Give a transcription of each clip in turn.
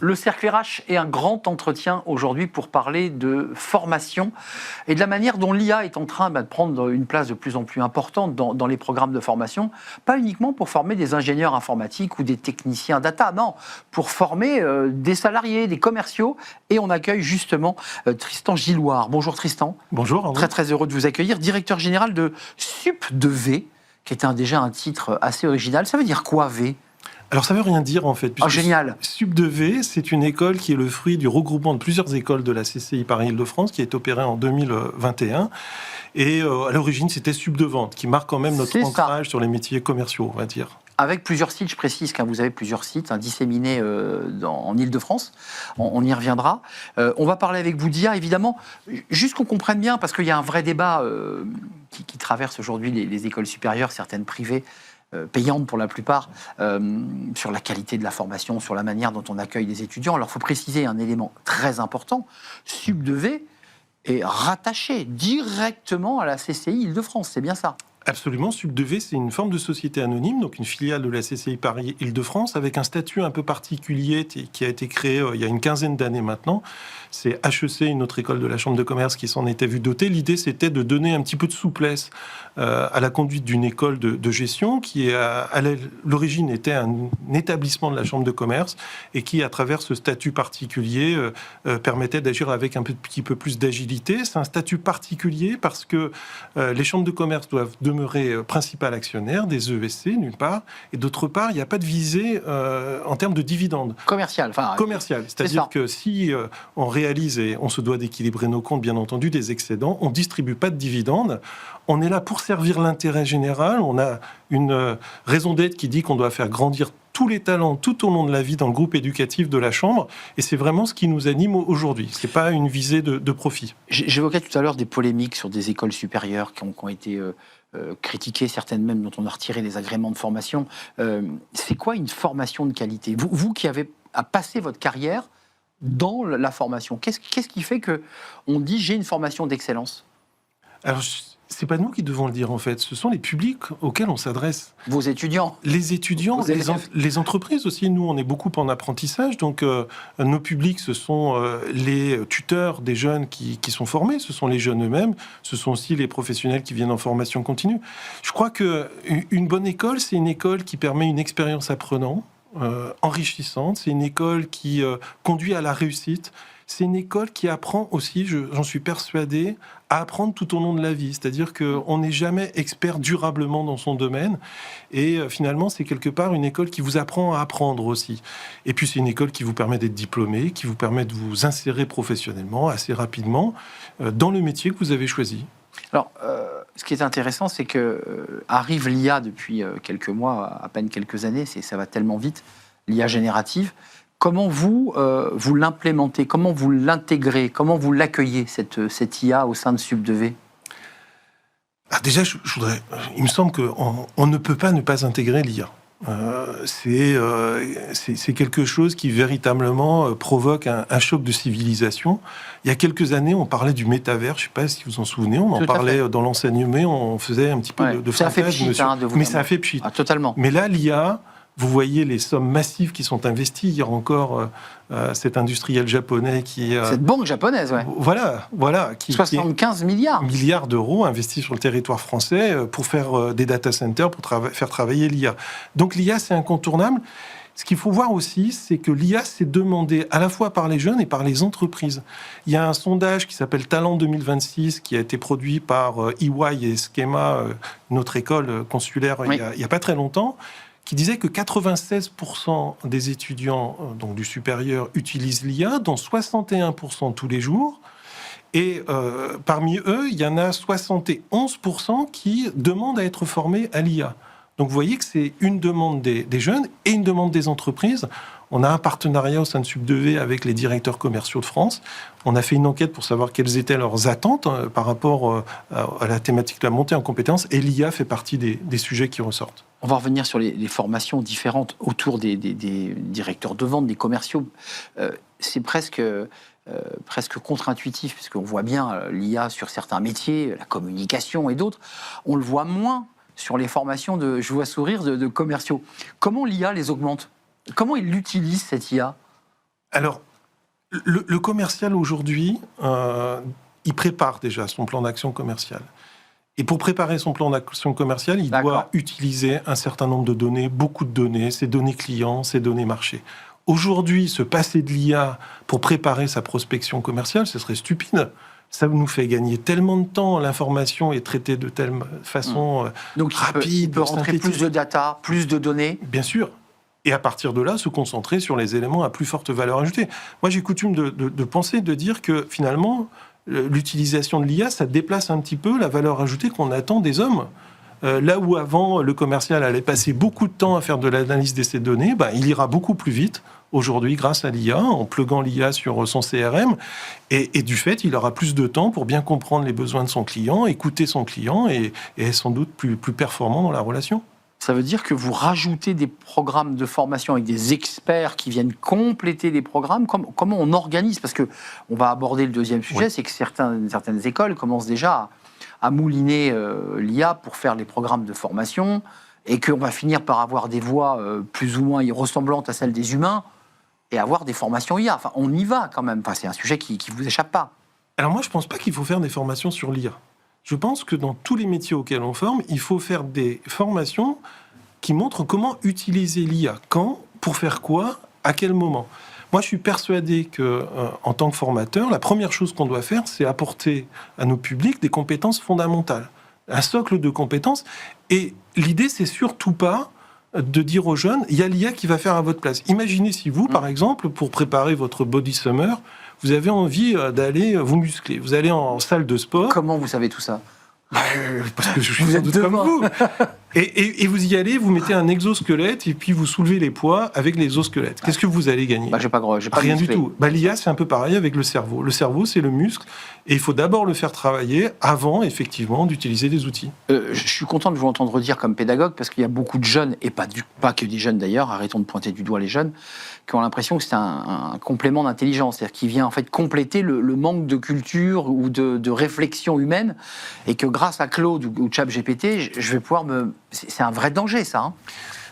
Le Cercle RH est un grand entretien aujourd'hui pour parler de formation et de la manière dont l'IA est en train de prendre une place de plus en plus importante dans les programmes de formation, pas uniquement pour former des ingénieurs informatiques ou des techniciens data, non, pour former des salariés, des commerciaux. Et on accueille justement Tristan Gilloire. Bonjour Tristan. Bonjour. André. Très très heureux de vous accueillir, directeur général de SUP2V, qui est déjà un titre assez original. Ça veut dire quoi, V ? Alors ça veut rien dire en fait. Génial. SUP2V, c'est une école qui est le fruit du regroupement de plusieurs écoles de la CCI Paris-Île-de-France qui est opérée en 2021. Et à l'origine, c'était SUP2Vente, qui marque quand même notre ancrage sur les métiers commerciaux, on va dire. Avec plusieurs sites, je précise que vous avez plusieurs sites disséminés en Île-de-France. On y reviendra. On va parler avec vous d'IA, évidemment, juste qu'on comprenne bien, parce qu'il y a un vrai débat qui traverse aujourd'hui les écoles supérieures, certaines privées, payantes pour la plupart, sur la qualité de la formation, sur la manière dont on accueille les étudiants. Alors, il faut préciser un élément très important. SUP2V est rattaché directement à la CCI Île-de-France, c'est bien ça ? Absolument, SUP2V, c'est une forme de société anonyme, donc une filiale de la CCI Paris-Île-de-France, avec un statut un peu particulier qui a été créé il y a une quinzaine d'années maintenant. C'est HEC, une autre école de la Chambre de commerce, qui s'en était vue dotée. L'idée, c'était de donner un petit peu de souplesse à la conduite d'une école de gestion qui, à l'origine, était un établissement de la Chambre de commerce et qui, à travers ce statut particulier, permettait d'agir avec un petit peu plus d'agilité. C'est un statut particulier parce que les chambres de commerce doivent demeurer principal actionnaire des ESC, d'une part, et d'autre part, il n'y a pas de visée en termes de dividendes. Commercial. C'est-à-dire que si on réalise, et on se doit d'équilibrer nos comptes, bien entendu, des excédents, on ne distribue pas de dividendes. On est là pour servir l'intérêt général. On a une raison d'être qui dit qu'on doit faire grandir tous les talents tout au long de la vie dans le groupe éducatif de la Chambre. Et c'est vraiment ce qui nous anime aujourd'hui. Ce n'est pas une visée de profit. J'évoquais tout à l'heure des polémiques sur des écoles supérieures qui ont été critiquées, certaines même dont on a retiré les agréments de formation. C'est quoi une formation de qualité ? Vous qui avez passé votre carrière dans la formation, qu'est-ce qui fait qu'on dit j'ai une formation d'excellence ? Alors, c'est pas nous qui devons le dire en fait, ce sont les publics auxquels on s'adresse. Vos étudiants. Les étudiants, les entreprises aussi. Nous, on est beaucoup en apprentissage, donc nos publics, ce sont les tuteurs des jeunes qui sont formés, ce sont les jeunes eux-mêmes, ce sont aussi les professionnels qui viennent en formation continue. Je crois qu'une bonne école, c'est une école qui permet une expérience apprenante, enrichissante, c'est une école qui conduit à la réussite. C'est une école qui apprend aussi, j'en suis persuadé, à apprendre tout au long de la vie. C'est-à-dire qu'on n'est jamais expert durablement dans son domaine. Et finalement, c'est quelque part une école qui vous apprend à apprendre aussi. Et puis, c'est une école qui vous permet d'être diplômé, qui vous permet de vous insérer professionnellement assez rapidement dans le métier que vous avez choisi. Alors, ce qui est intéressant, c'est que arrive l'IA depuis quelques mois, à peine quelques années, ça va tellement vite, l'IA générative. Comment vous l'implémentez, comment vous l'intégrez, comment vous l'accueillez, cette IA au sein de SUP2V ? Déjà, il me semble qu'on ne peut pas ne pas intégrer l'IA. C'est quelque chose qui véritablement provoque un choc de civilisation. Il y a quelques années, on parlait du métavers, je ne sais pas si vous en souvenez, on en parlait dans l'enseignement, on faisait un petit peu de ça fait pchit, mais ça a fait pchit. Totalement. Mais là, l'IA... Vous voyez les sommes massives qui sont investies. Hier encore, cet industriel japonais qui... Cette banque japonaise, ouais. Voilà. 75 milliards. Milliards d'euros investis sur le territoire français pour faire des data centers, pour faire travailler l'IA. Donc l'IA, c'est incontournable. Ce qu'il faut voir aussi, c'est que l'IA s'est demandée à la fois par les jeunes et par les entreprises. Il y a un sondage qui s'appelle Talent 2026 qui a été produit par EY et Schema, notre école consulaire, il n'y a pas très longtemps, qui disait que 96% des étudiants donc du supérieur utilisent l'IA, dont 61% tous les jours. Et parmi eux, il y en a 71% qui demandent à être formés à l'IA. Donc vous voyez que c'est une demande des jeunes et une demande des entreprises. On a un partenariat au sein de SUP2V avec les directeurs commerciaux de France. On a fait une enquête pour savoir quelles étaient leurs attentes par rapport à la thématique de la montée en compétences. Et l'IA fait partie des sujets qui ressortent. On va revenir sur les formations différentes autour des directeurs de vente, des commerciaux. C'est presque contre-intuitif, puisqu'on voit bien l'IA sur certains métiers, la communication et d'autres. On le voit moins sur les formations je vois sourire, de commerciaux. Comment l'IA les augmente ? Comment ils l'utilisent, cette IA ? Alors, le commercial aujourd'hui, il prépare déjà son plan d'action commercial. Et pour préparer son plan d'action commercial, il doit utiliser un certain nombre de données, beaucoup de données, ses données clients, ses données marchés. Aujourd'hui, se passer de l'IA pour préparer sa prospection commerciale, ce serait stupide. Ça nous fait gagner tellement de temps, l'information est traitée de telle façon donc, rapide, il peut rentrer plus de data, plus de données. Bien sûr. Et à partir de là, se concentrer sur les éléments à plus forte valeur ajoutée. Moi, j'ai coutume de penser, de dire que finalement, l'utilisation de l'IA, ça déplace un petit peu la valeur ajoutée qu'on attend des hommes. Là où avant, le commercial allait passer beaucoup de temps à faire de l'analyse de ces données, il ira beaucoup plus vite aujourd'hui grâce à l'IA, en pluguant l'IA sur son CRM. Et du fait, il aura plus de temps pour bien comprendre les besoins de son client, écouter son client et sans doute plus performant dans la relation. Ça veut dire que vous rajoutez des programmes de formation avec des experts qui viennent compléter les programmes. Comment on organise? Parce que on va aborder le deuxième sujet, c'est que certaines écoles commencent déjà à mouliner l'IA pour faire les programmes de formation et qu'on va finir par avoir des voix plus ou moins ressemblantes à celles des humains et avoir des formations IA. Enfin, on y va quand même. Enfin, c'est un sujet qui ne vous échappe pas. Alors moi, je ne pense pas qu'il faut faire des formations sur l'IA. Je pense que dans tous les métiers auxquels on forme, il faut faire des formations qui montrent comment utiliser l'IA, quand, pour faire quoi, à quel moment. Moi, je suis persuadé que, en tant que formateur, la première chose qu'on doit faire, c'est apporter à nos publics des compétences fondamentales, un socle de compétences. Et l'idée, c'est surtout pas de dire aux jeunes, il y a l'IA qui va faire à votre place. Imaginez si vous, par exemple, pour préparer votre body summer, vous avez envie d'aller vous muscler. Vous allez en salle de sport. Comment vous savez tout ça? Parce que je suis sans doute comme vous. Et vous y allez, vous mettez un exosquelette et puis vous soulevez les poids avec l'exosquelette. Qu'est-ce que vous allez gagner? J'ai pas rien du tout. L'IA, c'est un peu pareil avec le cerveau. Le cerveau, c'est le muscle et il faut d'abord le faire travailler avant, effectivement, d'utiliser des outils. Je suis content de vous entendre dire comme pédagogue parce qu'il y a beaucoup de jeunes, et pas que des jeunes d'ailleurs, arrêtons de pointer du doigt les jeunes, qui ont l'impression que c'est un complément d'intelligence, c'est-à-dire qui vient en fait compléter le manque de culture ou de réflexion humaine, et que grâce à Claude ou ChatGPT, je vais pouvoir C'est un vrai danger, ça. Hein,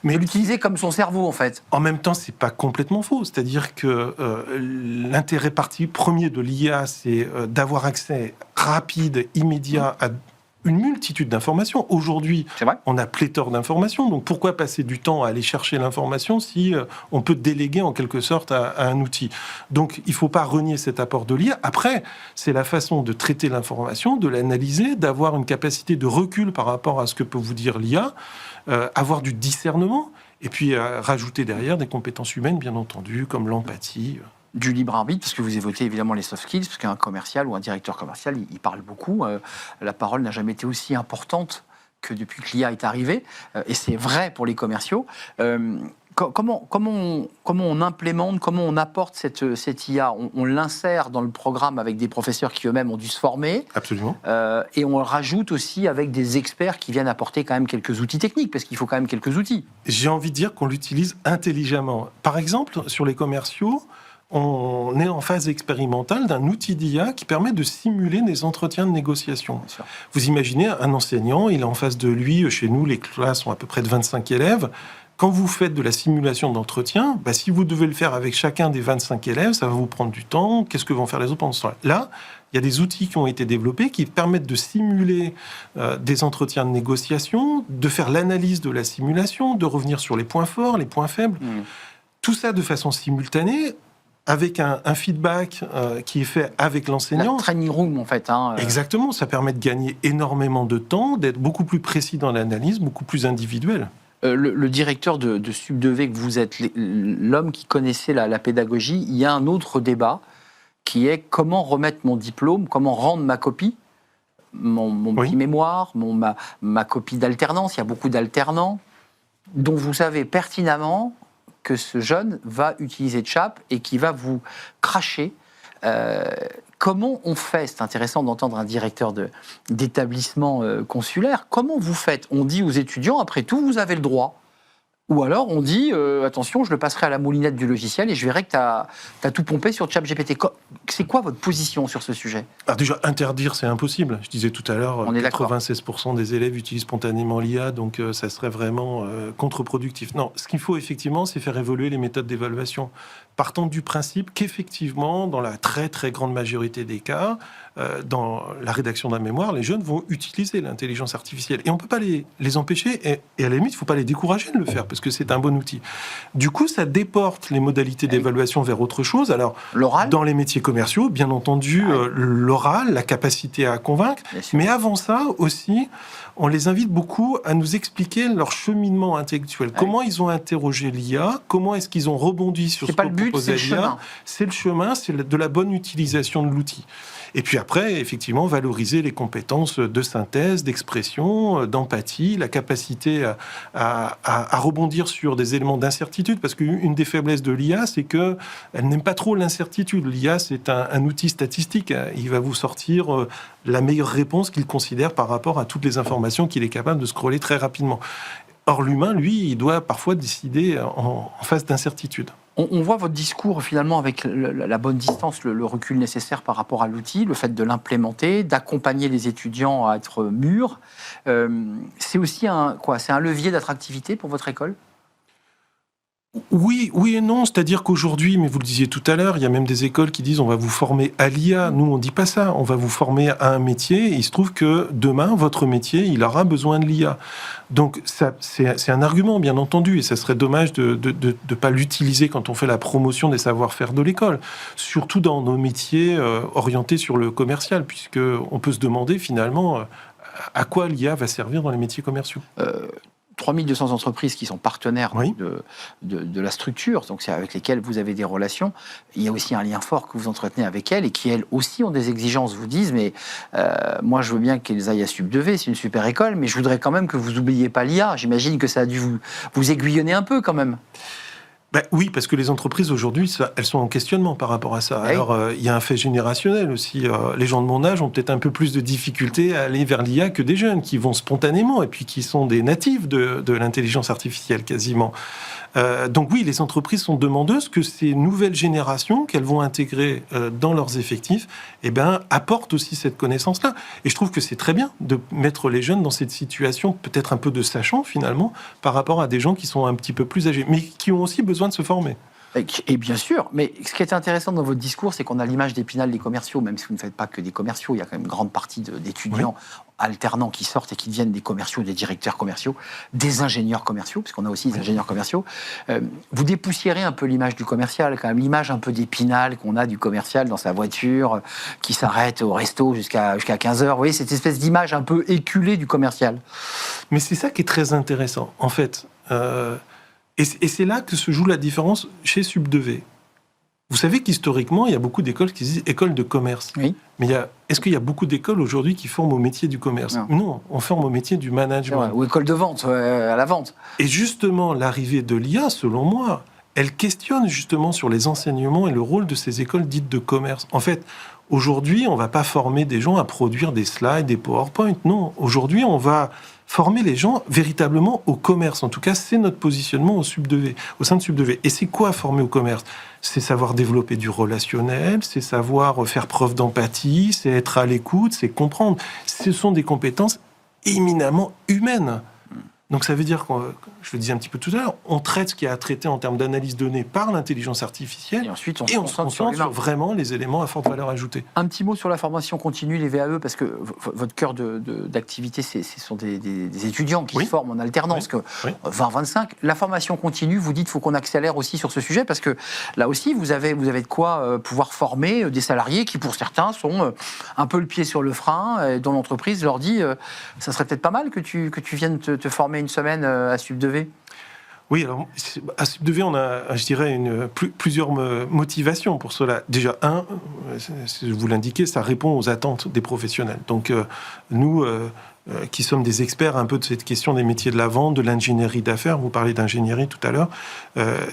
mais l'utiliser comme son cerveau, en fait. En même temps, c'est pas complètement faux. C'est-à-dire que l'intérêt premier de l'IA, c'est d'avoir accès rapide, immédiat à une multitude d'informations. Aujourd'hui, on a pléthore d'informations. Donc, pourquoi passer du temps à aller chercher l'information si on peut déléguer en quelque sorte à un outil? Donc, il ne faut pas renier cet apport de l'IA. Après, c'est la façon de traiter l'information, de l'analyser, d'avoir une capacité de recul par rapport à ce que peut vous dire l'IA, avoir du discernement, et puis rajouter derrière des compétences humaines, bien entendu, comme l'empathie. Du libre arbitre, parce que vous évoquez évidemment les soft skills, parce qu'un commercial ou un directeur commercial, il parle beaucoup. La parole n'a jamais été aussi importante que depuis que l'IA est arrivée, et c'est vrai pour les commerciaux. Comment on implémente, comment on apporte cette IA? On l'insère dans le programme avec des professeurs qui eux-mêmes ont dû se former. Absolument. Et on le rajoute aussi avec des experts qui viennent apporter quand même quelques outils techniques, parce qu'il faut quand même quelques outils. J'ai envie de dire qu'on l'utilise intelligemment. Par exemple, sur les commerciaux, on est en phase expérimentale d'un outil d'IA qui permet de simuler des entretiens de négociation. Vous imaginez un enseignant, il est en face de lui, chez nous, les classes ont à peu près de 25 élèves. Quand vous faites de la simulation d'entretien, si vous devez le faire avec chacun des 25 élèves, ça va vous prendre du temps. Qu'est-ce que vont faire les autres pendant ce temps-là? Là, il y a des outils qui ont été développés qui permettent de simuler des entretiens de négociation, de faire l'analyse de la simulation, de revenir sur les points forts, les points faibles. Tout ça de façon simultanée, avec un feedback qui est fait avec l'enseignant. La training room, en fait. Exactement, ça permet de gagner énormément de temps, d'être beaucoup plus précis dans l'analyse, beaucoup plus individuel. Le directeur de Sub2V que vous êtes, l'homme qui connaissait la pédagogie, il y a un autre débat qui est comment remettre mon diplôme, comment rendre ma copie, mon petit mémoire, ma copie d'alternance. Il y a beaucoup d'alternants dont vous savez pertinemment que ce jeune va utiliser Chap et qui va vous cracher. Comment on fait? C'est intéressant d'entendre un directeur d'établissement consulaire. Comment vous faites? On dit aux étudiants, après tout, vous avez le droit. Ou alors on dit, attention, je le passerai à la moulinette du logiciel et je verrai que tu as tout pompé sur ChatGPT. C'est quoi votre position sur ce sujet ? Alors déjà, interdire, c'est impossible. Je disais tout à l'heure, On est 96% des élèves utilisent spontanément l'IA, donc ça serait vraiment contre-productif. Non, ce qu'il faut effectivement, c'est faire évoluer les méthodes d'évaluation. Partant du principe qu'effectivement, dans la très très grande majorité des cas, dans la rédaction d'un mémoire, les jeunes vont utiliser l'intelligence artificielle. Et on ne peut pas les empêcher, et à la limite, il ne faut pas les décourager de le faire, parce que c'est un bon outil. Du coup, ça déporte les modalités d'évaluation vers autre chose. Alors, l'oral ? Dans les métiers commerciaux, bien entendu, l'oral, la capacité à convaincre. Mais avant ça aussi, on les invite beaucoup à nous expliquer leur cheminement intellectuel. Comment ils ont interrogé l'IA, comment est-ce qu'ils ont rebondi sur ce que proposait l'IA. C'est le chemin, c'est de la bonne utilisation de l'outil. Et puis après, effectivement, valoriser les compétences de synthèse, d'expression, d'empathie, la capacité à rebondir sur des éléments d'incertitude, parce qu'une des faiblesses de l'IA, c'est qu'elle n'aime pas trop l'incertitude. L'IA, c'est un outil statistique. Il va vous sortir la meilleure réponse qu'il considère par rapport à toutes les informations qu'il est capable de scroller très rapidement. Or, l'humain, lui, il doit parfois décider en phase d'incertitude. On voit votre discours finalement avec la bonne distance, le recul nécessaire par rapport à l'outil, le fait de l'implémenter, d'accompagner les étudiants à être mûrs. C'est aussi c'est un levier d'attractivité pour votre école ? Oui et non, c'est-à-dire qu'aujourd'hui, mais vous le disiez tout à l'heure, il y a même des écoles qui disent on va vous former à l'IA. Nous, on ne dit pas ça, on va vous former à un métier. Et il se trouve que demain, votre métier, il aura besoin de l'IA. Donc, c'est un argument, bien entendu, et ça serait dommage de ne pas l'utiliser quand on fait la promotion des savoir-faire de l'école. Surtout dans nos métiers orientés sur le commercial, puisqu'on peut se demander finalement à quoi l'IA va servir dans les métiers commerciaux. 3200 entreprises qui sont partenaires de la structure, donc c'est avec lesquelles vous avez des relations. Il y a aussi un lien fort que vous entretenez avec elles et qui, elles aussi, ont des exigences. Vous disent, mais moi, je veux bien qu'elles aillent à Sub 2V, c'est une super école, mais je voudrais quand même que vous n'oubliez pas l'IA. J'imagine que ça a dû vous aiguillonner un peu quand même. Oui, parce que les entreprises aujourd'hui, elles sont en questionnement par rapport à ça. Alors, il y a un fait générationnel aussi. Les gens de mon âge ont peut-être un peu plus de difficultés à aller vers l'IA que des jeunes qui vont spontanément et puis qui sont des natifs de l'intelligence artificielle quasiment. Donc oui, les entreprises sont demandeuses que ces nouvelles générations qu'elles vont intégrer dans leurs effectifs, apportent aussi cette connaissance-là. Et je trouve que c'est très bien de mettre les jeunes dans cette situation, peut-être un peu de sachant finalement, par rapport à des gens qui sont un petit peu plus âgés, mais qui ont aussi besoin de se former. Et bien sûr, mais ce qui est intéressant dans votre discours, c'est qu'on a l'image d'Épinal des commerciaux, même si vous ne faites pas que des commerciaux, il y a quand même une grande partie d'étudiants alternants qui sortent et qui deviennent des commerciaux, des directeurs commerciaux, des ingénieurs commerciaux, puisqu'on a aussi des ingénieurs commerciaux. Vous dépoussiérez un peu l'image du commercial, quand même, l'image un peu d'Épinal qu'on a du commercial dans sa voiture, qui s'arrête au resto jusqu'à 15h. Vous voyez, cette espèce d'image un peu éculée du commercial. Mais c'est ça qui est très intéressant, en fait. Et c'est là que se joue la différence chez Sub 2V. Vous savez qu'historiquement, il y a beaucoup d'écoles qui disent école de commerce. Oui. Mais est-ce qu'il y a beaucoup d'écoles aujourd'hui qui forment au métier du commerce ? Non, on forme au métier du management. Ou école de vente, à la vente. Et justement, l'arrivée de l'IA, selon moi, elle questionne justement sur les enseignements et le rôle de ces écoles dites de commerce. En fait, aujourd'hui, on ne va pas former des gens à produire des slides, des PowerPoint. Non, aujourd'hui, on va former les gens véritablement au commerce. En tout cas, c'est notre positionnement au sein de Sub 2V. Et c'est quoi former au commerce ? C'est savoir développer du relationnel, c'est savoir faire preuve d'empathie, c'est être à l'écoute, c'est comprendre. Ce sont des compétences éminemment humaines. Donc ça veut dire, je le disais un petit peu tout à l'heure, on traite ce qu'il y a à traiter en termes d'analyse de données par l'intelligence artificielle, et ensuite on se concentre sur vraiment les éléments à forte valeur ajoutée. Un petit mot sur la formation continue, les VAE, parce que votre cœur d'activité, ce sont des étudiants qui se forment en alternance, que 20-25. La formation continue, vous dites qu'il faut qu'on accélère aussi sur ce sujet, parce que là aussi, vous avez de quoi pouvoir former des salariés qui, pour certains, sont un peu le pied sur le frein, et dont l'entreprise leur dit ça serait peut-être pas mal que tu viennes te former une semaine à Sub 2V. Oui, alors à Sub 2V, on a, je dirais, plusieurs motivations pour cela. Déjà, je vous l'indiquais, ça répond aux attentes des professionnels. Donc, nous, qui sommes des experts un peu de cette question des métiers de la vente, de l'ingénierie d'affaires. Vous parlez d'ingénierie tout à l'heure.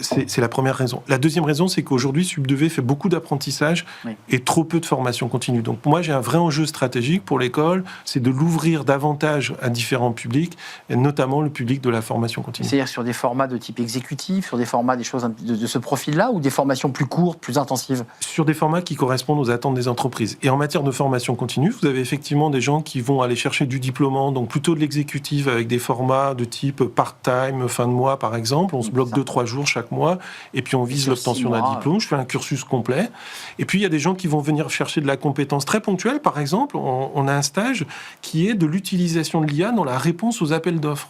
C'est la première raison. La deuxième raison, c'est qu'aujourd'hui, Sub2V fait beaucoup d'apprentissage et trop peu de formation continue. Donc moi, j'ai un vrai enjeu stratégique pour l'école, c'est de l'ouvrir davantage à différents publics, et notamment le public de la formation continue. C'est-à-dire sur des formats de type exécutif, sur des formats, des choses de ce profil-là, ou des formations plus courtes, plus intensives? Sur des formats qui correspondent aux attentes des entreprises. Et en matière de formation continue, vous avez effectivement des gens qui vont aller chercher du diplôme, donc plutôt de l'exécutif avec des formats de type part-time, fin de mois par exemple. On se bloque 2-3 jours chaque mois et puis on vise l'obtention d'un diplôme. Je fais un cursus complet. Et puis il y a des gens qui vont venir chercher de la compétence très ponctuelle. Par exemple, on a un stage qui est de l'utilisation de l'IA dans la réponse aux appels d'offres.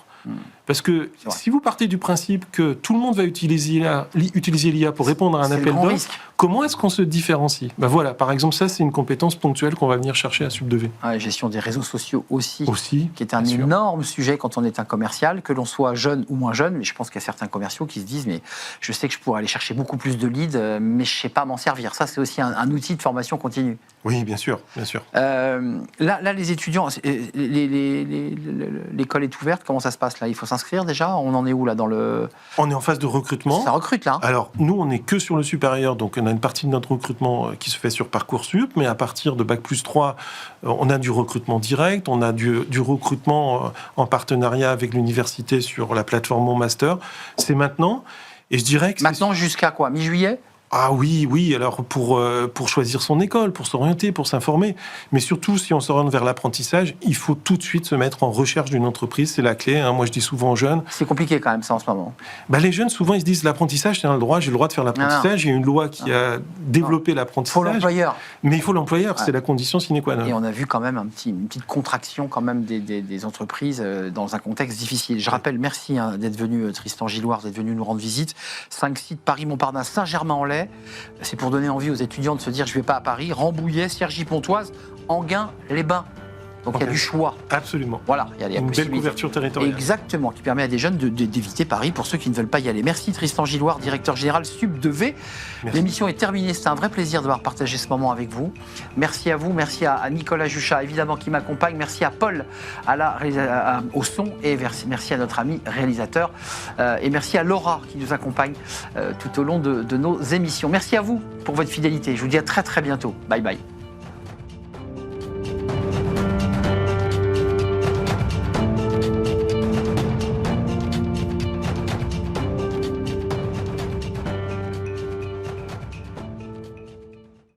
Parce que si vous partez du principe que tout le monde va utiliser l'IA pour répondre à un appel d'offres, comment est-ce qu'on se différencie? Ben voilà, par exemple, ça, c'est une compétence ponctuelle qu'on va venir chercher à Sub2V. La gestion des réseaux sociaux aussi qui est un énorme sujet quand on est un commercial, que l'on soit jeune ou moins jeune. Mais je pense qu'il y a certains commerciaux qui se disent, mais je sais que je pourrais aller chercher beaucoup plus de leads, mais je ne sais pas m'en servir. Ça, c'est aussi un outil de formation continue. Oui, bien sûr, bien sûr. Là, les étudiants, l'école est ouverte, comment ça se passe là? Il faut s'inscrire déjà? On en est où là dans le... On est en phase de recrutement. Ça recrute là? Alors, nous, on n'est que sur le supérieur, donc on a une partie de notre recrutement qui se fait sur Parcoursup, mais à partir de Bac+3, on a du recrutement direct, on a du recrutement en partenariat avec l'université sur la plateforme Mon Master. C'est maintenant, et je dirais que... Maintenant jusqu'à quoi? Mi-juillet? Ah oui, alors pour choisir son école, pour s'orienter, pour s'informer. Mais surtout, si on s'oriente vers l'apprentissage, il faut tout de suite se mettre en recherche d'une entreprise, c'est la clé. Moi, je dis souvent aux jeunes... C'est compliqué quand même, ça, en ce moment. Les jeunes, souvent, ils se disent, l'apprentissage, c'est un droit, j'ai le droit de faire l'apprentissage. Il y a une loi qui a développé l'apprentissage. Il faut l'employeur. Mais il faut l'employeur, c'est la condition sine qua non. Et on a vu quand même une petite contraction quand même des entreprises dans un contexte difficile. Je rappelle, merci d'être venu, Tristan Gilloire, d'être venu nous rendre visite. 5 sites, Paris, Montparnasse, Saint-Germain-en-Laye. C'est pour donner envie aux étudiants de se dire je ne vais pas à Paris, Rambouillet, Cergy-Pontoise, Enghien, Les Bains. Donc il y a du choix. Absolument. Voilà, il y a une belle couverture territoriale. Exactement, qui permet à des jeunes d'éviter Paris pour ceux qui ne veulent pas y aller. Merci Tristan Gilloire, directeur général Sub2V. L'émission est terminée, c'était un vrai plaisir d'avoir partagé ce moment avec vous. Merci à vous, merci à Nicolas Juchat, évidemment, qui m'accompagne. Merci à Paul au son et merci à notre ami réalisateur. Et merci à Laura qui nous accompagne tout au long de nos émissions. Merci à vous pour votre fidélité. Je vous dis à très très bientôt. Bye bye.